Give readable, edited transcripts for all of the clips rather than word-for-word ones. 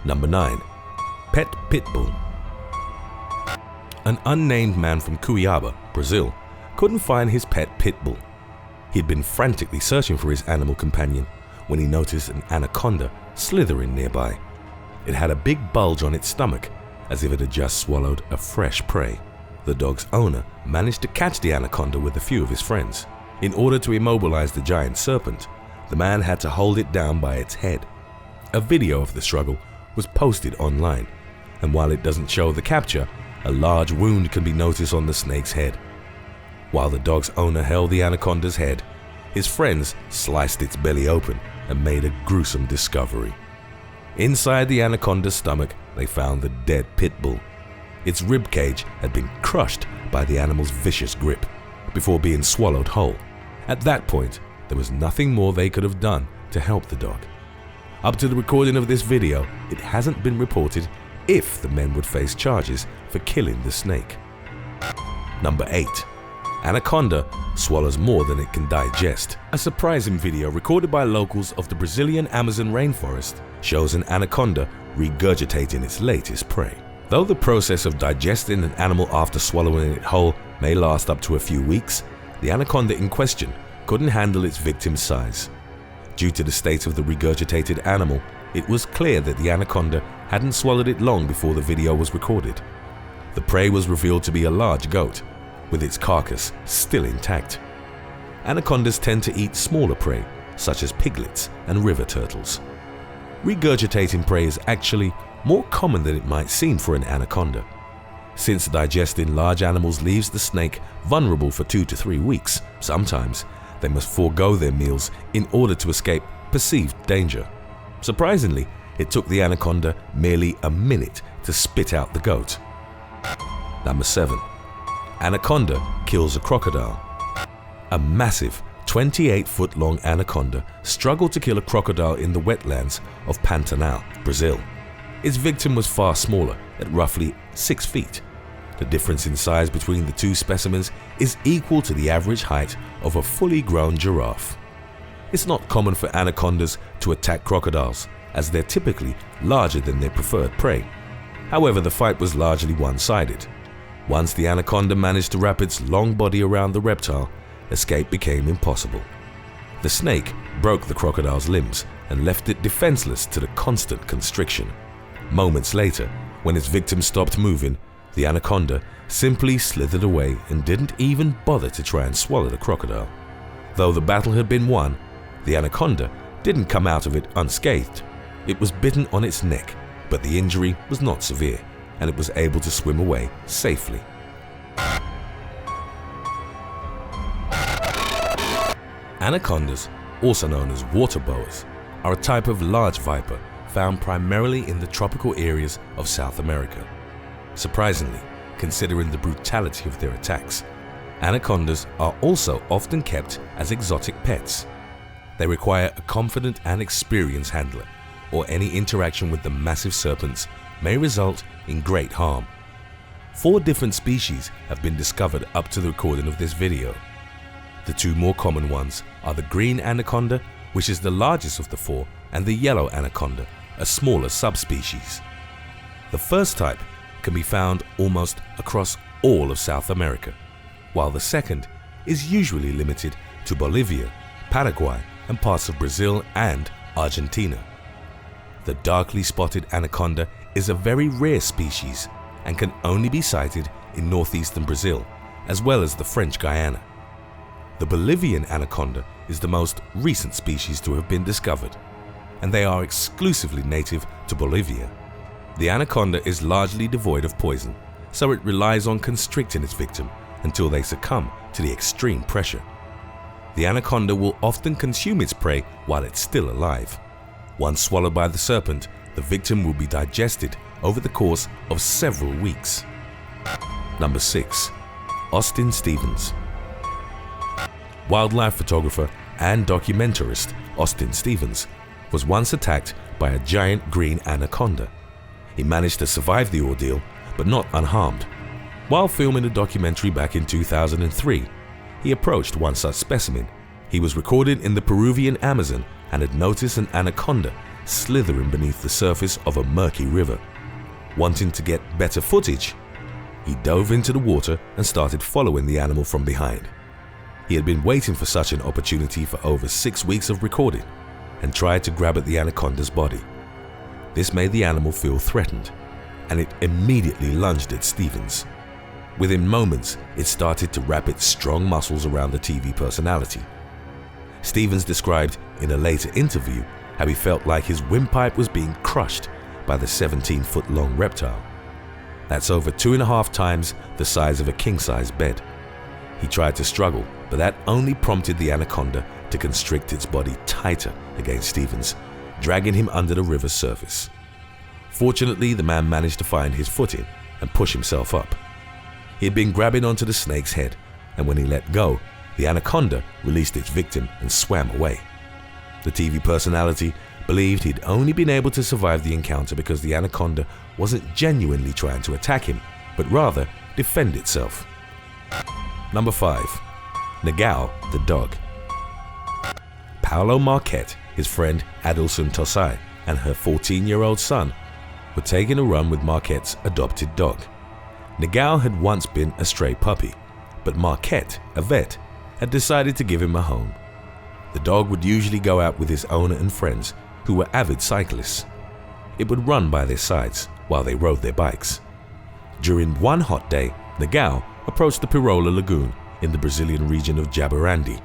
Number 9. Pet Pitbull. An unnamed man from Cuiabá, Brazil, couldn't find his pet pitbull. He'd been frantically searching for his animal companion when he noticed an anaconda slithering nearby. It had a big bulge on its stomach, as if it had just swallowed a fresh prey. The dog's owner managed to catch the anaconda with a few of his friends. In order to immobilize the giant serpent, the man had to hold it down by its head. A video of the struggle was posted online, and while it doesn't show the capture, a large wound can be noticed on the snake's head. While the dog's owner held the anaconda's head, his friends sliced its belly open and made a gruesome discovery. Inside the anaconda's stomach, they found the dead pit bull. Its rib cage had been crushed by the animal's vicious grip before being swallowed whole. At that point, there was nothing more they could have done to help the dog. Up to the recording of this video, it hasn't been reported if the men would face charges for killing the snake. Number 8. Anaconda swallows more than it can digest. A surprising video recorded by locals of the Brazilian Amazon rainforest shows an anaconda regurgitating its latest prey. Though the process of digesting an animal after swallowing it whole may last up to a few weeks, the anaconda in question couldn't handle its victim's size. Due to the state of the regurgitated animal, it was clear that the anaconda hadn't swallowed it long before the video was recorded. The prey was revealed to be a large goat, with its carcass still intact. Anacondas tend to eat smaller prey, such as piglets and river turtles. Regurgitating prey is actually more common than it might seem for an anaconda. Since digesting large animals leaves the snake vulnerable for 2 to 3 weeks, sometimes they must forego their meals in order to escape perceived danger. Surprisingly, it took the anaconda merely a minute to spit out the goat. Number 7. Anaconda kills a crocodile. A massive 28-foot-long anaconda struggled to kill a crocodile in the wetlands of Pantanal, Brazil. Its victim was far smaller, at roughly 6 feet. The difference in size between the two specimens is equal to the average height of a fully grown giraffe. It's not common for anacondas to attack crocodiles, as they're typically larger than their preferred prey. However, the fight was largely one-sided. Once the anaconda managed to wrap its long body around the reptile, escape became impossible. The snake broke the crocodile's limbs and left it defenseless to the constant constriction. Moments later, when its victim stopped moving, the anaconda simply slithered away and didn't even bother to try and swallow the crocodile. Though the battle had been won, the anaconda didn't come out of it unscathed. It was bitten on its neck, but the injury was not severe, and it was able to swim away safely. Anacondas, also known as water boas, are a type of large viper found primarily in the tropical areas of South America. Surprisingly, considering the brutality of their attacks, anacondas are also often kept as exotic pets. They require a confident and experienced handler, or any interaction with the massive serpents may result in great harm. 4 different species have been discovered up to the recording of this video. The 2 more common ones are the green anaconda, which is the largest of the 4, and the yellow anaconda, a smaller subspecies. The first type can be found almost across all of South America, while the second is usually limited to Bolivia, Paraguay, and parts of Brazil and Argentina. The darkly spotted anaconda is a very rare species and can only be sighted in northeastern Brazil, as well as the French Guiana. The Bolivian anaconda is the most recent species to have been discovered, and they are exclusively native to Bolivia. The anaconda is largely devoid of poison, so it relies on constricting its victim until they succumb to the extreme pressure. The anaconda will often consume its prey while it's still alive. Once swallowed by the serpent, the victim will be digested over the course of several weeks. Number 6. Austin Stevens. Wildlife photographer and documentarist Austin Stevens was once attacked by a giant green anaconda. He managed to survive the ordeal, but not unharmed. While filming a documentary back in 2003, he approached one such specimen. He was recorded in the Peruvian Amazon and had noticed an anaconda slithering beneath the surface of a murky river. Wanting to get better footage, he dove into the water and started following the animal from behind. He had been waiting for such an opportunity for over 6 weeks of recording and tried to grab at the anaconda's body. This made the animal feel threatened, and it immediately lunged at Stevens. Within moments, it started to wrap its strong muscles around the TV personality. Stevens described in a later interview how he felt like his windpipe was being crushed by the 17-foot-long reptile. That's over 2.5 times the size of a king-size bed. He tried to struggle, but that only prompted the anaconda to constrict its body tighter against Stevens, dragging him under the river's surface. Fortunately, the man managed to find his footing and push himself up. He had been grabbing onto the snake's head, and when he let go, the anaconda released its victim and swam away. The TV personality believed he'd only been able to survive the encounter because the anaconda wasn't genuinely trying to attack him, but rather defend itself. Number 5. NEGAO the dog. PAULO Marquette, his friend Adilson Tosai, and her 14-year-old son were taking a run with Marquette's adopted dog. NEGAO had once been a stray puppy, but Marquette, a vet, had decided to give him a home. The dog would usually go out with his owner and friends, who were avid cyclists. It would run by their sides while they rode their bikes. During one hot day, NEGAO approached the PEREIRA lagoon in the Brazilian region of Jaguarandi.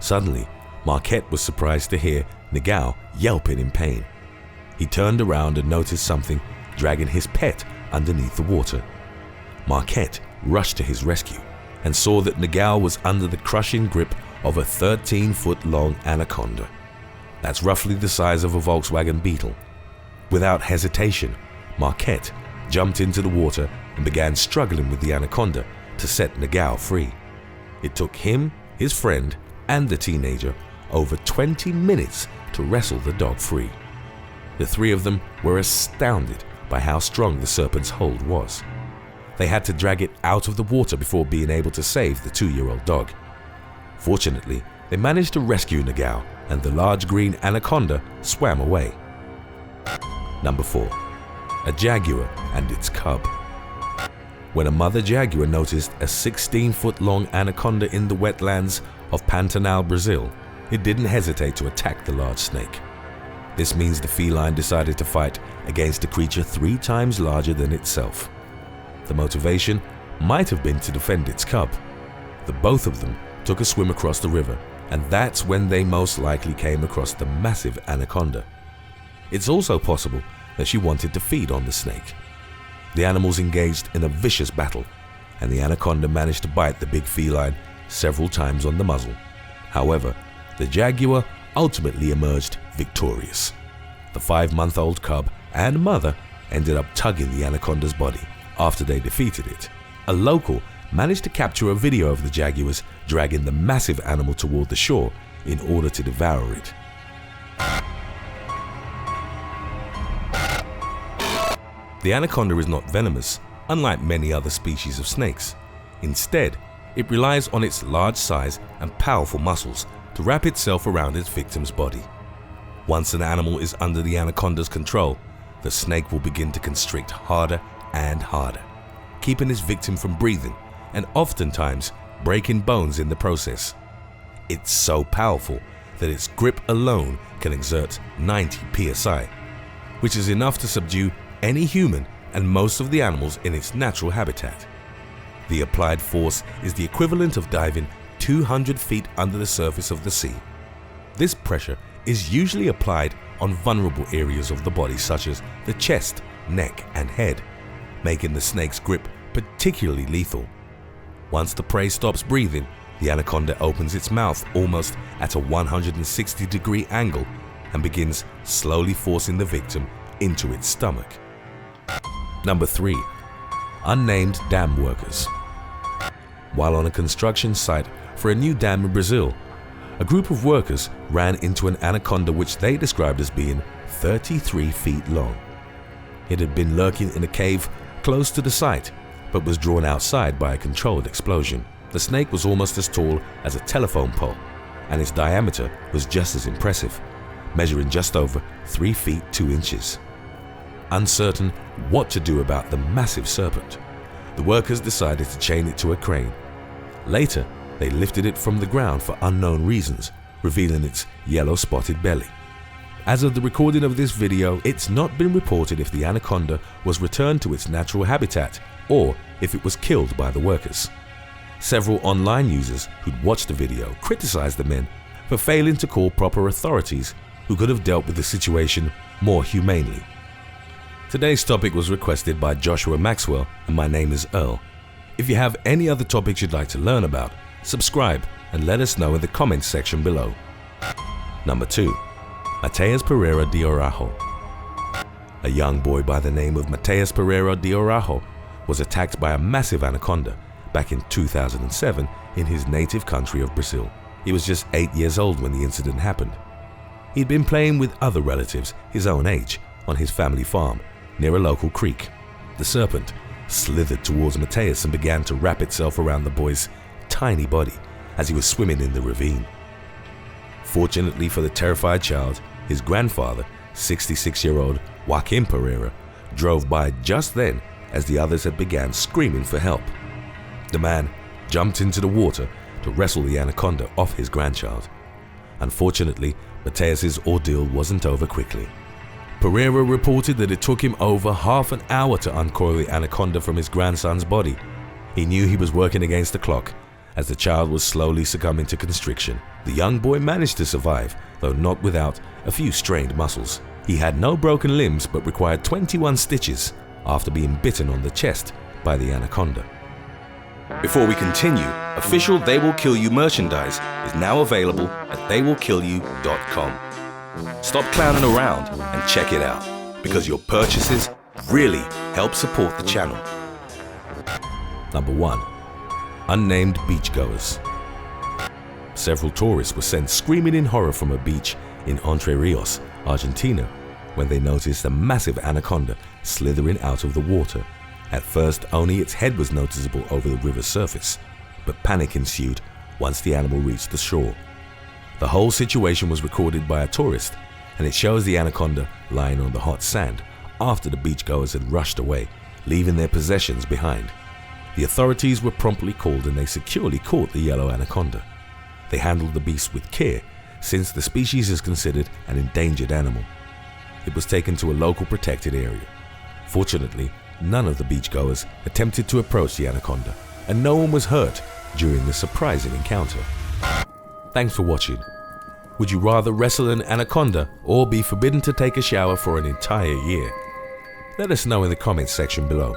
Suddenly, Marquette was surprised to hear NEGAO yelping in pain. He turned around and noticed something dragging his pet underneath the water. Marquette rushed to his rescue and saw that NEGAO was under the crushing grip of a 13-foot-long anaconda. That's roughly the size of a Volkswagen Beetle. Without hesitation, Marquette jumped into the water and began struggling with the anaconda to set NEGAO free. It took him, his friend, and the teenager over 20 minutes to wrestle the dog free. The three of them were astounded by how strong the serpent's hold was. They had to drag it out of the water before being able to save the 2-year-old dog. Fortunately, they managed to rescue NEGAO, and the large green anaconda swam away. Number 4. A jaguar and its cub. When a mother jaguar noticed a 16-foot-long anaconda in the wetlands of Pantanal, Brazil, it didn't hesitate to attack the large snake. This means the feline decided to fight against a creature 3 times larger than itself. The motivation might have been to defend its cub. The both of them took a swim across the river, and that's when they most likely came across the massive anaconda. It's also possible that she wanted to feed on the snake. The animals engaged in a vicious battle, and the anaconda managed to bite the big feline several times on the muzzle. However, the jaguar ultimately emerged victorious. The 5-month-old cub and mother ended up tugging the anaconda's body after they defeated it. A local managed to capture a video of the jaguars dragging the massive animal toward the shore in order to devour it. The anaconda is not venomous, unlike many other species of snakes. Instead, it relies on its large size and powerful muscles to wrap itself around its victim's body. Once an animal is under the anaconda's control, the snake will begin to constrict harder and harder, keeping its victim from breathing and oftentimes breaking bones in the process. It's so powerful that its grip alone can exert 90 psi, which is enough to subdue any human and most of the animals in its natural habitat. The applied force is the equivalent of diving 200 feet under the surface of the sea. This pressure is usually applied on vulnerable areas of the body such as the chest, neck, and head, making the snake's grip particularly lethal. Once the prey stops breathing, the anaconda opens its mouth almost at a 160-degree angle and begins slowly forcing the victim into its stomach. Number 3. Unnamed dam workers. While on a construction site for a new dam in Brazil, a group of workers ran into an anaconda which they described as being 33 feet long. It had been lurking in a cave close to the site, but was drawn outside by a controlled explosion. The snake was almost as tall as a telephone pole, and its diameter was just as impressive. measuring just over 3 feet 2 inches. Uncertain what to do about the massive serpent, the workers decided to chain it to a crane. Later, they lifted it from the ground for unknown reasons, revealing its yellow spotted belly. As of the recording of this video, it's not been reported if the anaconda was returned to its natural habitat or if it was killed by the workers. Several online users who'd watched the video criticized the men for failing to call proper authorities who could have dealt with the situation more humanely. Today's topic was requested by Joshua Maxwell, and my name is Earl. If you have any other topics you'd like to learn about, subscribe and let us know in the comments section below. Number 2. MATHEUS Pereira de Araujo. A young boy by the name of MATHEUS Pereira de Araujo was attacked by a massive anaconda back in 2007 in his native country of Brazil. He was just 8 years old when the incident happened. He'd been playing with other relatives his own age on his family farm near a local creek. The serpent slithered towards MATHEUS and began to wrap itself around the boy's tiny body as he was swimming in the ravine. Fortunately for the terrified child, his grandfather, 66-year-old Joaquin Pereira, drove by just then as the others had began screaming for help. The man jumped into the water to wrestle the anaconda off his grandchild. Unfortunately, MATHEUS's ordeal wasn't over quickly. Pereira reported that it took him over half an hour to uncoil the anaconda from his grandson's body. He knew he was working against the clock as the child was slowly succumbing to constriction. The young boy managed to survive, though not without a few strained muscles. He had no broken limbs but required 21 stitches after being bitten on the chest by the anaconda. Before we continue, official They Will Kill You merchandise is now available at theywillkillyou.com. Stop clowning around and check it out, because your purchases really help support the channel. Number 1. Unnamed beachgoers. Several tourists were sent screaming in horror from a beach in Entre Rios, Argentina, when they noticed a massive anaconda slithering out of the water. At first, only its head was noticeable over the river's surface, but panic ensued once the animal reached the shore. The whole situation was recorded by a tourist, and it shows the anaconda lying on the hot sand after the beachgoers had rushed away, leaving their possessions behind. The authorities were promptly called and they securely caught the yellow anaconda. They handled the beast with care, since the species is considered an endangered animal. It was taken to a local protected area. Fortunately, none of the beachgoers attempted to approach the anaconda, and no one was hurt during the surprising encounter. Thanks for watching. Would you rather wrestle an anaconda or be forbidden to take a shower for an entire year? Let us know in the comments section below.